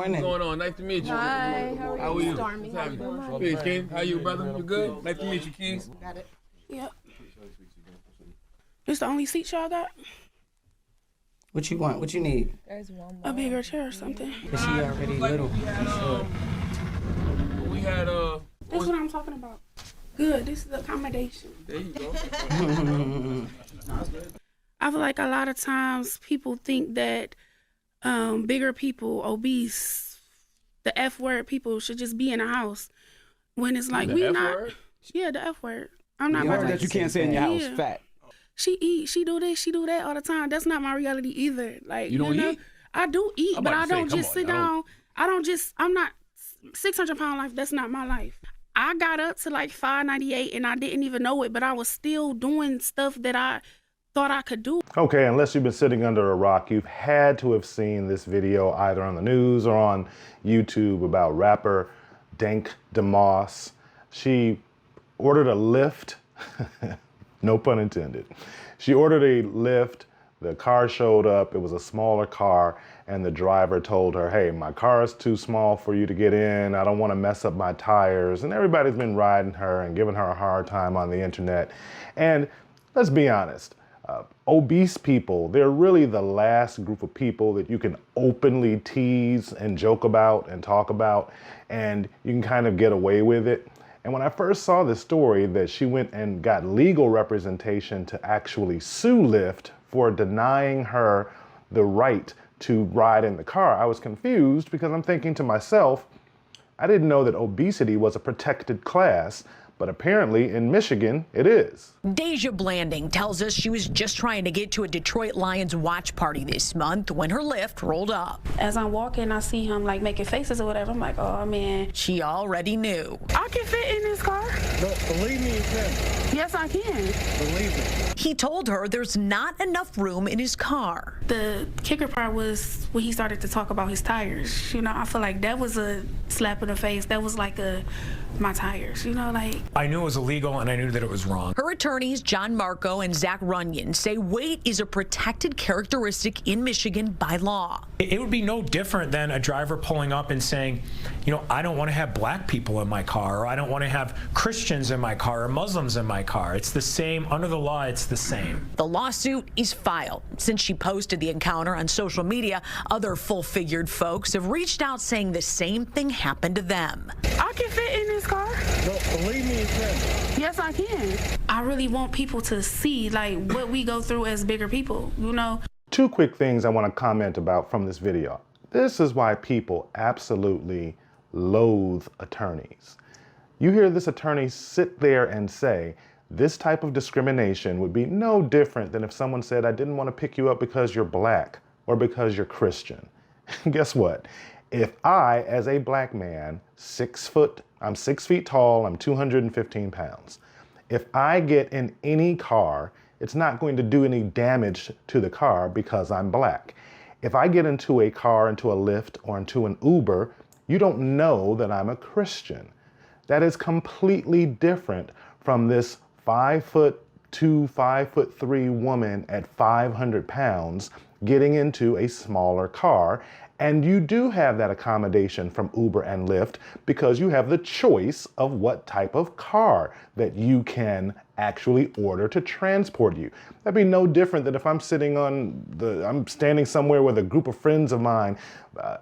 morning. What's going on? Nice to meet you. Hi, How are you? Stormy, how you doing? Peace, King. How you, brother? You good? Nice to meet you, King. Got it. Yep. It's the only seat y'all got? What you want? What you need? There's one more. A bigger chair or something. Cause she already little. We had This is what I'm talking about. Good, this is accommodation. There you go. I feel like a lot of times people think that bigger people, obese, the F word people should just be in a house. When it's like, The we F not. word? Yeah, the F word. I'm not You about heard to that you can't say in your house, Yeah. fat. She eat, she do this, she do that all the time. That's not my reality either. Like, You don't know, eat? I do eat, I'm but about I to say, don't come just on, sit I don't- down. I'm not 600-pound life. That's not my life. I got up to like 598 and I didn't even know it, but I was still doing stuff that I thought I could do. Okay, unless you've been sitting under a rock, you've had to have seen this video either on the news or on YouTube about rapper Dank Demoss. She ordered a Lyft, no pun intended. She ordered a Lyft, the car showed up, it was a smaller car, and the driver told her, hey, my car is too small for you to get in, I don't want to mess up my tires, and everybody's been riding her and giving her a hard time on the internet. And let's be honest, obese people, they're really the last group of people that you can openly tease and joke about and talk about, and you can kind of get away with it. And when I first saw this story that she went and got legal representation to actually sue Lyft for denying her the right to ride in the car, I was confused because I'm thinking to myself, I didn't know that obesity was a protected class, but apparently in Michigan it is. Deja Blanding tells us she was just trying to get to a Detroit Lions watch party this month when her Lyft rolled up. As I'm walking, I see him like making faces or whatever. I'm like, oh man. She already knew. I can fit in this car. No, believe me, you can. Yes, I can. Believe me. He told her there's not enough room in his car. The kicker part was when he started to talk about his tires. You know, I feel like that was a slap in the face. That was like my tires, you know, like. I knew it was illegal and I knew that it was wrong. Her attorneys, John Marco and Zach Runyon, say weight is a protected characteristic in Michigan by law. It would be no different than a driver pulling up and saying, you know, I don't want to have black people in my car, or I don't want to have Christians in my car or Muslims in my car. It's the same. Under the law, it's the same. The lawsuit is filed. Since she posted the encounter on social media, other full-figured folks have reached out saying the same thing happened to them. I can fit in this car. No, believe me, you can. Yes, I can. I really want people to see like what we go through as bigger people, you know. Two quick things I want to comment about from this video. This is why people absolutely loathe attorneys. You hear this attorney sit there and say, this type of discrimination would be no different than if someone said, I didn't want to pick you up because you're black or because you're Christian. Guess what? If I, as a black man, I'm 6 feet tall, I'm 215 pounds. If I get in any car, it's not going to do any damage to the car because I'm black. If I get into a car, into a Lyft, or into an Uber, you don't know that I'm a Christian. That is completely different from this 5'2", 5'3" woman at 500 pounds getting into a smaller car. And you do have that accommodation from Uber and Lyft because you have the choice of what type of car that you can actually order to transport you. That'd be no different than if I'm I'm standing somewhere with a group of friends of mine.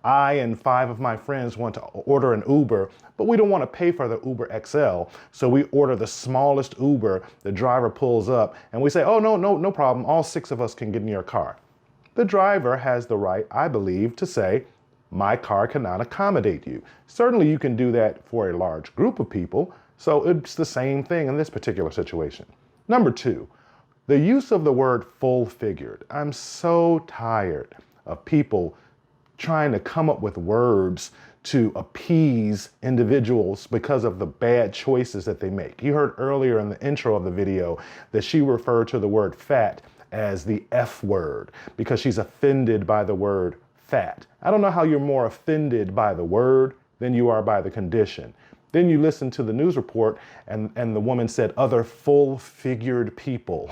I and 5 of my friends want to order an Uber, but we don't want to pay for the Uber XL. So we order the smallest Uber, the driver pulls up and we say, oh, no problem. All 6 of us can get in your car. The driver has the right, I believe, to say, my car cannot accommodate you. Certainly you can do that for a large group of people, so it's the same thing in this particular situation. Number 2, the use of the word full-figured. I'm so tired of people trying to come up with words to appease individuals because of the bad choices that they make. You heard earlier in the intro of the video that she referred to the word fat as the F word because she's offended by the word fat. I don't know how you're more offended by the word than you are by the condition. Then you listen to the news report and the woman said other full-figured people.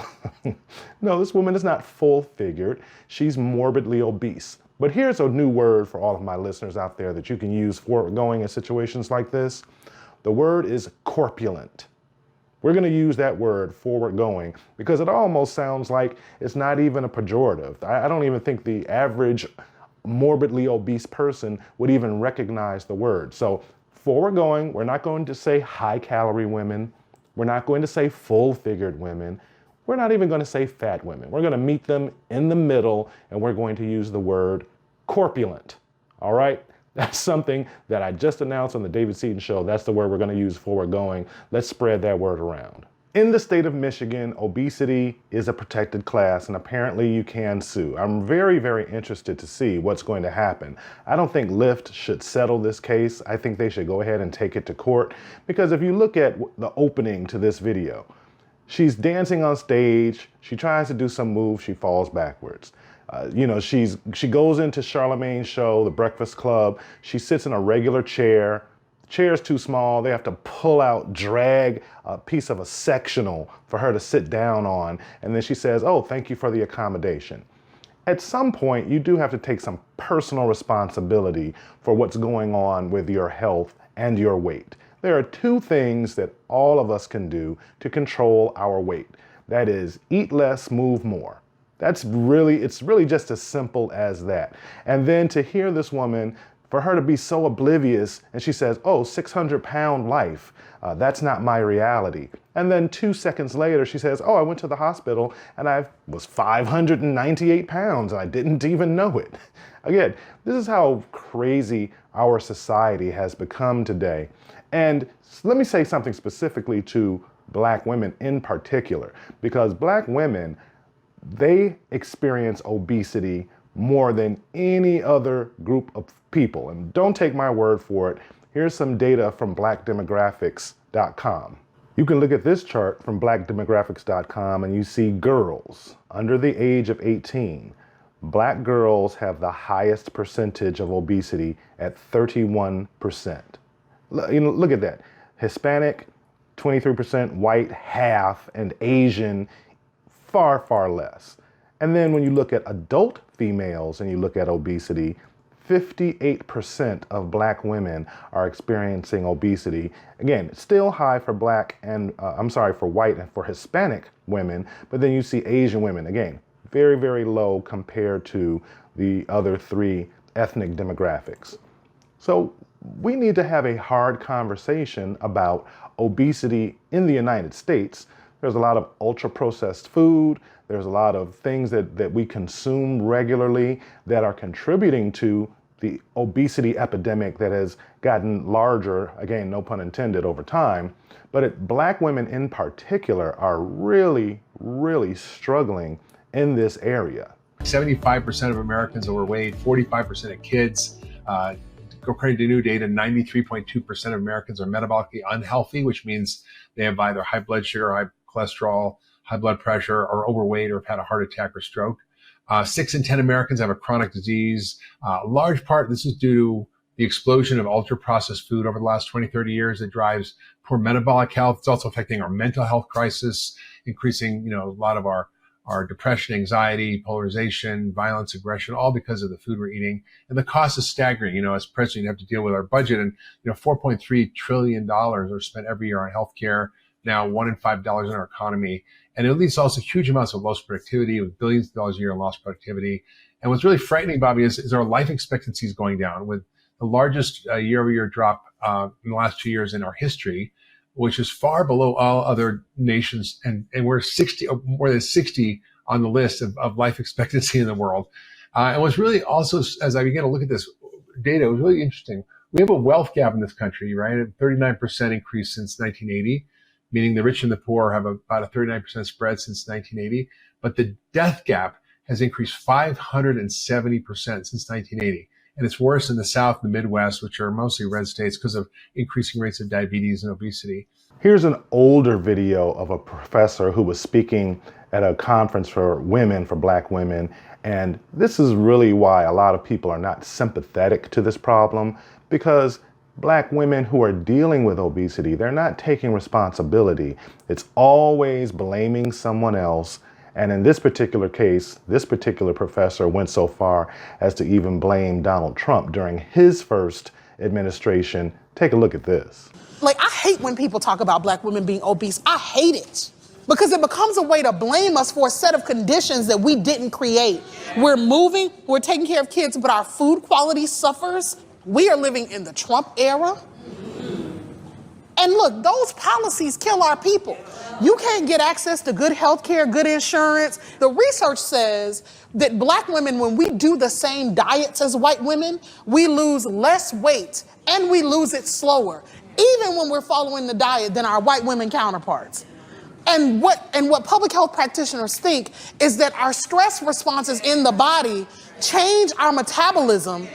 No, this woman is not full-figured. She's morbidly obese. But here's a new word for all of my listeners out there that you can use for going in situations like this. The word is corpulent. We're going to use that word, forward going, because it almost sounds like it's not even a pejorative. I don't even think the average morbidly obese person would even recognize the word. So forward going, we're not going to say high calorie women. We're not going to say full figured women. We're not even going to say fat women. We're going to meet them in the middle, and we're going to use the word corpulent. All right? That's something that I just announced on the David Seaton Show. That's the word we're going to use forward going. Let's spread that word around. In the state of Michigan, obesity is a protected class, and apparently you can sue. I'm very, very interested to see what's going to happen. I don't think Lyft should settle this case. I think they should go ahead and take it to court, because if you look at the opening to this video, she's dancing on stage. She tries to do some move. She falls backwards. She goes into Charlemagne's show, The Breakfast Club. She sits in a regular chair. The chair's too small. They have to drag a piece of a sectional for her to sit down on. And then she says, "Oh, thank you for the accommodation." At some point, you do have to take some personal responsibility for what's going on with your health and your weight. There are two things that all of us can do to control our weight. That is, eat less, move more. It's really just as simple as that. And then to hear this woman, for her to be so oblivious, and she says, "Oh, 600-pound life, that's not my reality." And then 2 seconds later, she says, "Oh, I went to the hospital and I was 598 pounds and I didn't even know it." Again, this is how crazy our society has become today. And let me say something specifically to Black women in particular, because Black women, they experience obesity more than any other group of people. And don't take my word for it. Here's some data from blackdemographics.com. You can look at this chart from blackdemographics.com and you see girls under the age of 18. Black girls have the highest percentage of obesity at 31%. Look at that. Hispanic, 23%, white, half, and Asian, far, far less. And then when you look at adult females and you look at obesity, 58% of Black women are experiencing obesity. Again, still high for white and for Hispanic women, but then you see Asian women, again, very, very low compared to the other three ethnic demographics. So we need to have a hard conversation about obesity in the United States. There's a lot of ultra-processed food. There's a lot of things that we consume regularly that are contributing to the obesity epidemic that has gotten larger, again, no pun intended, over time. But Black women in particular are really, really struggling in this area. 75% of Americans are overweight, 45% of kids. According to new data, 93.2% of Americans are metabolically unhealthy, which means they have either high blood sugar, high cholesterol, high blood pressure, or overweight, or have had a heart attack or stroke. 6 in 10 Americans have a chronic disease. Large part, this is due to the explosion of ultra-processed food over the last 20, 30 years that drives poor metabolic health. It's also affecting our mental health crisis, increasing, a lot of our depression, anxiety, polarization, violence, aggression, all because of the food we're eating. And the cost is staggering. As president, you have to deal with our budget, and $4.3 trillion are spent every year on healthcare. Now $1 in $5 in our economy. And it leads to also huge amounts of lost productivity, with billions of dollars a year in lost productivity. And what's really frightening, Bobby, is our life expectancy is going down, with the largest year-over-year drop in the last 2 years in our history, which is far below all other nations. And we're more than 60 on the list of life expectancy in the world. And what's really also, as I began to look at this data, it was really interesting. We have a wealth gap in this country, right? A 39% increase since 1980. Meaning the rich and the poor have about a 39% spread since 1980. But the death gap has increased 570% since 1980. And it's worse in the South and the Midwest, which are mostly red states, because of increasing rates of diabetes and obesity. Here's an older video of a professor who was speaking at a conference for women, for Black women. And this is really why a lot of people are not sympathetic to this problem, because Black women who are dealing with obesity, they're not taking responsibility. It's always blaming someone else. And in this particular case, this particular professor went so far as to even blame Donald Trump during his first administration. Take a look at this. Like, I hate when people talk about black women being obese. I hate it. Because it becomes a way to blame us for a set of conditions that we didn't create. We're moving, we're taking care of kids, but our food quality suffers. We are living in the Trump era. And look, those policies kill our people. You can't get access to good health care, good insurance. The research says that black women, when we do the same diets as white women, we lose less weight and we lose it slower, even when we're following the diet, than our white women counterparts. And what public health practitioners think is that our stress responses in the body change our metabolism.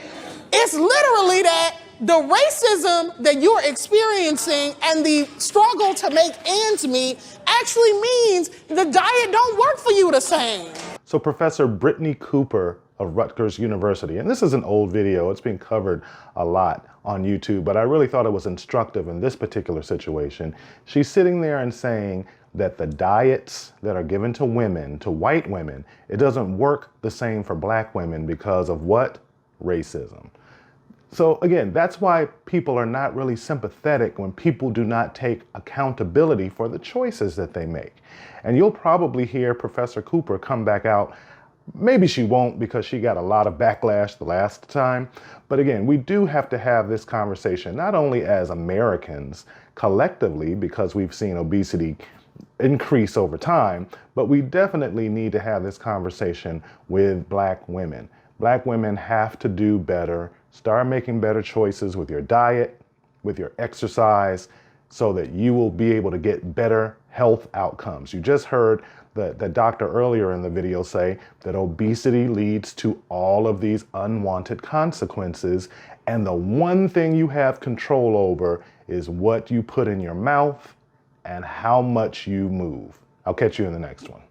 It's literally that the racism that you're experiencing and the struggle to make ends meet actually means the diet don't work for you the same. So Professor Brittany Cooper of Rutgers University, and this is an old video, it's been covered a lot on YouTube, but I really thought it was instructive in this particular situation. She's sitting there and saying that the diets that are given to women, to white women, it doesn't work the same for black women because of what? Racism. So again, that's why people are not really sympathetic when people do not take accountability for the choices that they make. And you'll probably hear Professor Cooper come back out. Maybe she won't, because she got a lot of backlash the last time. But again, we do have to have this conversation, not only as Americans collectively, because we've seen obesity increase over time, but we definitely need to have this conversation with black women. Black women have to do better. Start making better choices with your diet, with your exercise, so that you will be able to get better health outcomes. You just heard the doctor earlier in the video say that obesity leads to all of these unwanted consequences, and the one thing you have control over is what you put in your mouth and how much you move. I'll catch you in the next one.